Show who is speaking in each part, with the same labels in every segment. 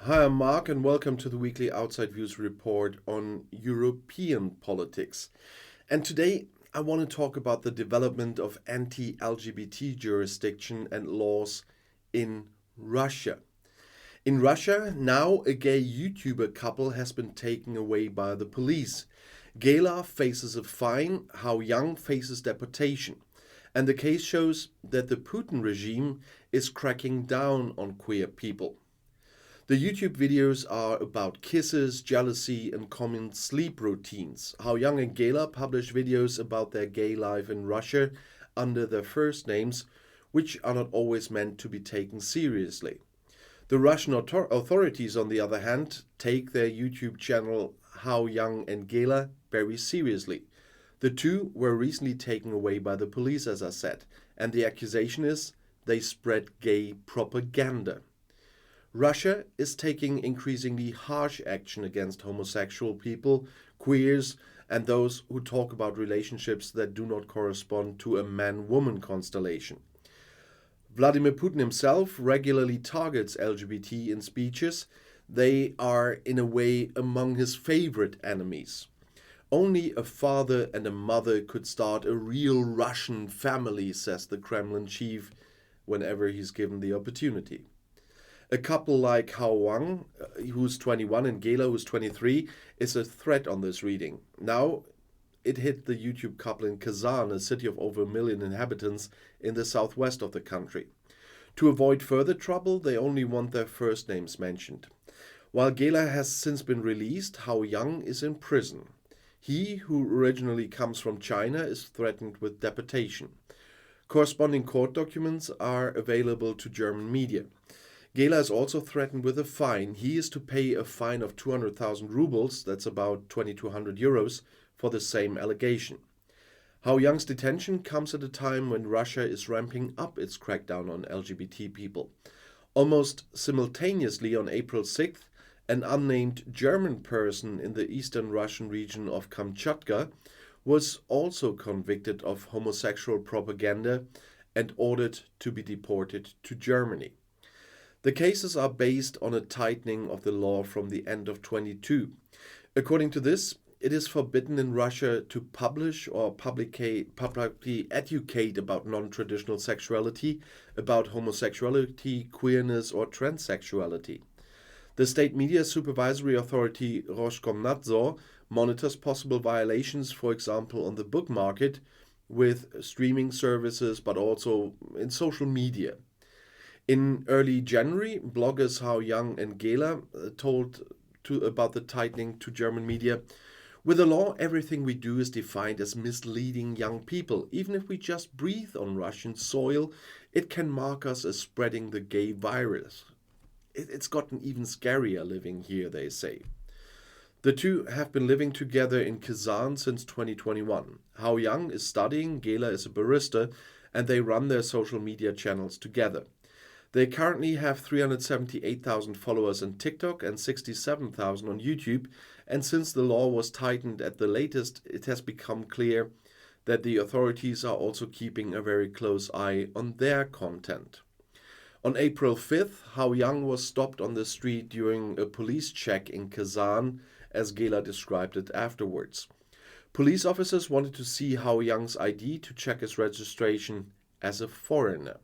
Speaker 1: Hi, I'm Marc, and welcome to the weekly Outside Views report on European politics. And today I want to talk about the development of anti-LGBT jurisdiction and laws in Russia. In Russia, now a gay YouTuber couple has been taken away by the police. Gela faces a fine, Hao Yang faces deportation. And the case shows that the Putin regime is cracking down on queer people. The YouTube videos are about kisses, jealousy, and common sleep routines. Hao Yang and Gela publish videos about their gay life in Russia under their first names, which are not always meant to be taken seriously. The Russian authorities, on the other hand, take their YouTube channel Hao Yang and Gela very seriously. The two were recently taken away by the police, as I said, and the accusation is they spread gay propaganda. Russia is taking increasingly harsh action against homosexual people, queers, and those who talk about relationships that do not correspond to a man-woman constellation. Vladimir Putin himself regularly targets LGBT in speeches. They are, in a way, among his favorite enemies. Only a father and a mother could start a real Russian family, says the Kremlin chief, whenever he's given the opportunity. A couple like Hao Yang, who's 21, and Gela, who's 23, is a threat on this reading. Now, it hit the YouTube couple in Kazan, a city of over 1 million inhabitants in the southwest of the country. To avoid further trouble, they only want their first names mentioned. While Gela has since been released, Hao Yang is in prison. He, who originally comes from China, is threatened with deportation. Corresponding court documents are available to German media. Gela is also threatened with a fine. He is to pay a fine of 200,000 rubles, that's about 2,200 euros, for the same allegation. Hao Yang's detention comes at a time when Russia is ramping up its crackdown on LGBT people. Almost simultaneously, on April 6th, an unnamed German person in the eastern Russian region of Kamchatka was also convicted of homosexual propaganda and ordered to be deported to Germany. The cases are based on a tightening of the law from the end of 2022. According to this, it is forbidden in Russia to publish or publicly educate about non-traditional sexuality, about homosexuality, queerness, or transsexuality. The state media supervisory authority Roskomnadzor monitors possible violations, for example, on the book market with streaming services, but also in social media. In early January, bloggers Hao Yang and Gela told about the tightening to German media. With the law, everything we do is defined as misleading young people. Even if we just breathe on Russian soil, it can mark us as spreading the gay virus. It's gotten even scarier living here, they say. The two have been living together in Kazan since 2021. Hao Yang is studying, Gela is a barista, and they run their social media channels together. They currently have 378,000 followers on TikTok and 67,000 on YouTube, and since the law was tightened at the latest, it has become clear that the authorities are also keeping a very close eye on their content. On April 5th, Hao Yang was stopped on the street during a police check in Kazan, as Gela described it afterwards. Police officers wanted to see Hao Yang's ID to check his registration as a foreigner.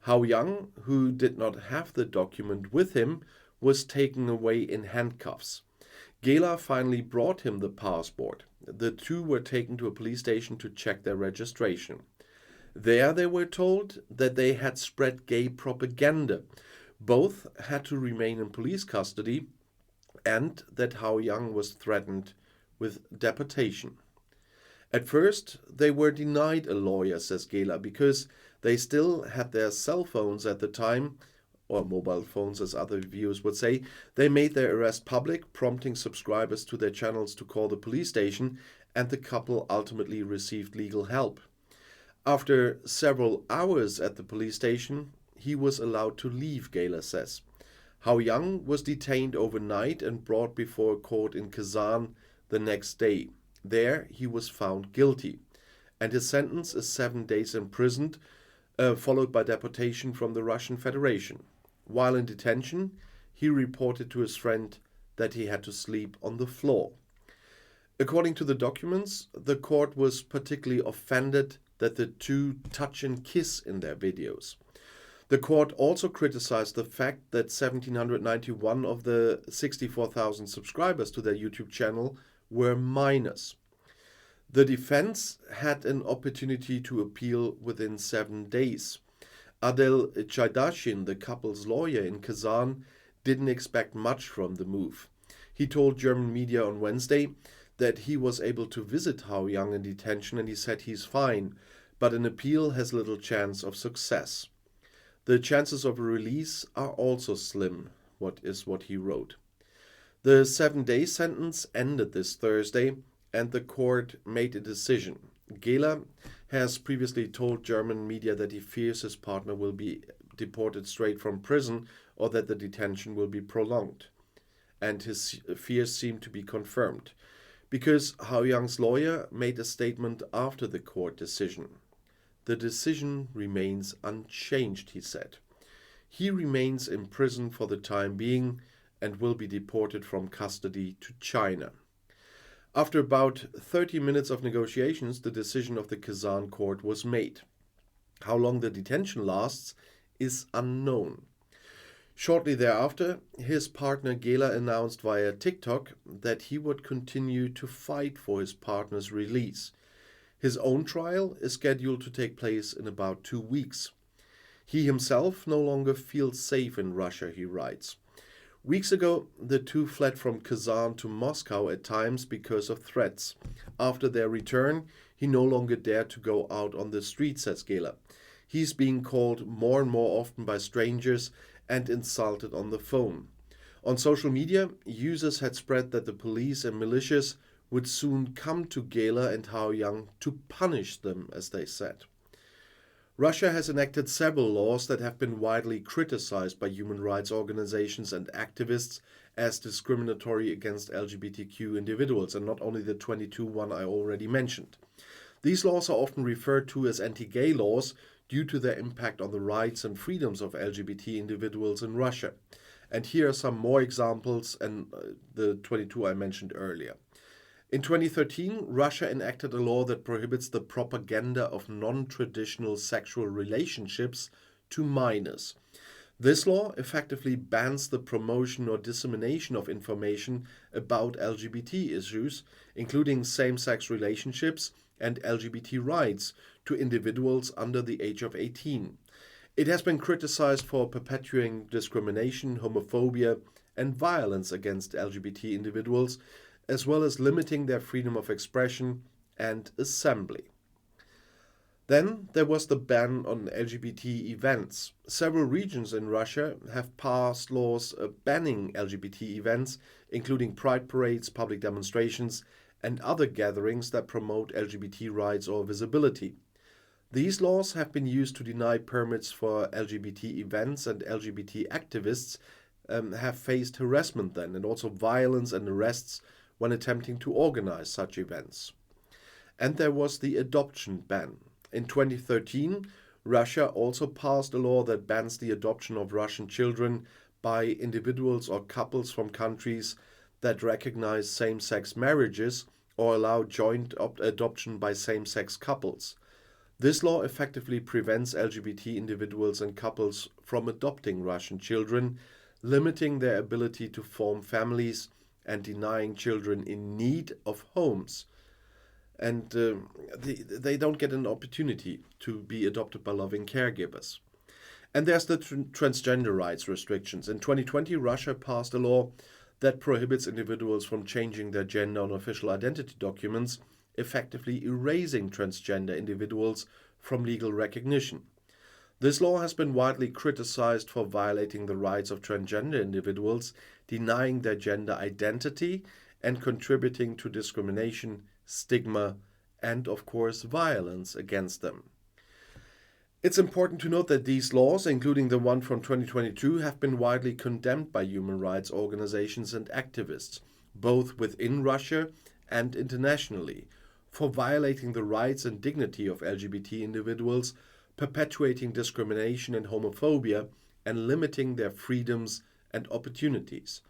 Speaker 1: Hao Yang, who did not have the document with him, was taken away in handcuffs. Gela finally brought him the passport. The two were taken to a police station to check their registration. There they were told that they had spread gay propaganda. Both had to remain in police custody, and that Hao Yang was threatened with deportation. At first, they were denied a lawyer, says Gela, because they still had their cell phones at the time, or mobile phones as other viewers would say. They made their arrest public, prompting subscribers to their channels to call the police station, and the couple ultimately received legal help. After several hours at the police station, he was allowed to leave, Gela says. Hao Yang was detained overnight and brought before a court in Kazan the next day. There he was found guilty, and his sentence is 7 days imprisoned, followed by deportation from the Russian Federation. While in detention, he reported to his friend that he had to sleep on the floor. According to the documents, the court was particularly offended that the two touch and kiss in their videos. The court also criticized the fact that 1,791 of the 64,000 subscribers to their YouTube channel were minors. The defense had an opportunity to appeal within 7 days. Adel Chaydashin, the couple's lawyer in Kazan, didn't expect much from the move. He told German media on Wednesday that he was able to visit Hao Yang in detention and he said he's fine, but an appeal has little chance of success. The chances of a release are also slim, what he wrote. The 7-day sentence ended this Thursday and the court made a decision. Gela has previously told German media that he fears his partner will be deported straight from prison or that the detention will be prolonged. And his fears seem to be confirmed, because Hao Yang's lawyer made a statement after the court decision. The decision remains unchanged, he said. He remains in prison for the time being and will be deported from custody to China. After about 30 minutes of negotiations, the decision of the Kazan court was made. How long the detention lasts is unknown. Shortly thereafter, his partner Gela announced via TikTok that he would continue to fight for his partner's release. His own trial is scheduled to take place in about 2 weeks. He himself no longer feels safe in Russia, he writes. Weeks ago, the two fled from Kazan to Moscow at times because of threats. After their return, he no longer dared to go out on the street, says Gela. He's being called more and more often by strangers and insulted on the phone. On social media, users had spread that the police and militias would soon come to Gela and Hao Yang to punish them, as they said. Russia has enacted several laws that have been widely criticized by human rights organizations and activists as discriminatory against LGBTQ individuals, and not only the 22 one I already mentioned. These laws are often referred to as anti-gay laws due to their impact on the rights and freedoms of LGBT individuals in Russia. And here are some more examples, and the 22 I mentioned earlier. In 2013, Russia enacted a law that prohibits the propaganda of non-traditional sexual relationships to minors. This law effectively bans the promotion or dissemination of information about LGBT issues, including same-sex relationships and LGBT rights, to individuals under the age of 18. It has been criticized for perpetuating discrimination, homophobia, and violence against LGBT individuals, as well as limiting their freedom of expression and assembly. Then there was the ban on LGBT events. Several regions in Russia have passed laws banning LGBT events, including pride parades, public demonstrations, and other gatherings that promote LGBT rights or visibility. These laws have been used to deny permits for LGBT events, and LGBT activists have faced harassment then, and also violence and arrests when attempting to organize such events. And there was the adoption ban. In 2013, Russia also passed a law that bans the adoption of Russian children by individuals or couples from countries that recognize same-sex marriages or allow joint adoption by same-sex couples. This law effectively prevents LGBT individuals and couples from adopting Russian children, limiting their ability to form families and denying children in need of homes. And they don't get an opportunity to be adopted by loving caregivers. And there's the transgender rights restrictions. In 2020, Russia passed a law that prohibits individuals from changing their gender on official identity documents, effectively erasing transgender individuals from legal recognition. This law has been widely criticized for violating the rights of transgender individuals, denying their gender identity, and contributing to discrimination, stigma, and, of course, violence against them. It's important to note that these laws, including the one from 2022, have been widely condemned by human rights organizations and activists, both within Russia and internationally, for violating the rights and dignity of LGBT individuals, perpetuating discrimination and homophobia, and limiting their freedoms and opportunities.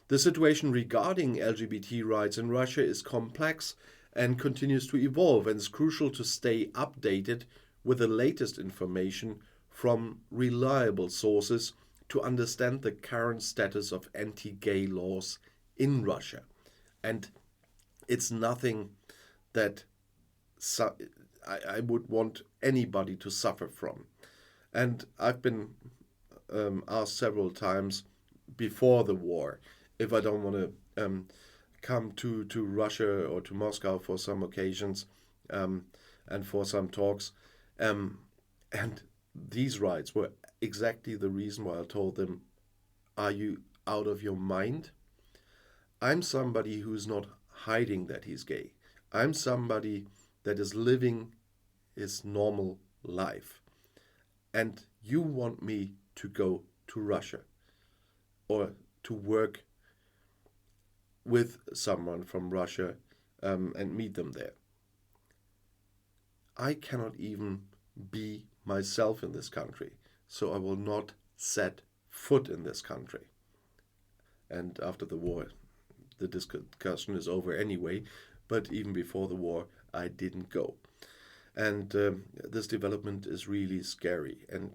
Speaker 1: The situation regarding LGBT rights in Russia is complex and continues to evolve, and it's crucial to stay updated with the latest information from reliable sources to understand the current status of anti-gay laws in Russia. And it's nothing that I would want anybody to suffer from. And I've been asked several times before the war if I don't want to come to Russia or to Moscow for some occasions and for some talks. And these rights were exactly the reason why I told them, are you out of your mind? I'm somebody who's not hiding that he's gay. I'm somebody that is living his normal life. And you want me to go to Russia or to work with someone from Russia and meet them there. I cannot even be myself in this country, so I will not set foot in this country. And after the war, the discussion is over anyway, but even before the war, I didn't go. And this development is really scary. And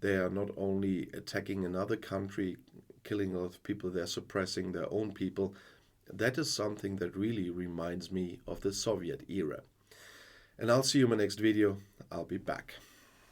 Speaker 1: they are not only attacking another country, killing a lot of people, they're suppressing their own people. That is something that really reminds me of the Soviet era. And I'll see you in my next video. I'll be back.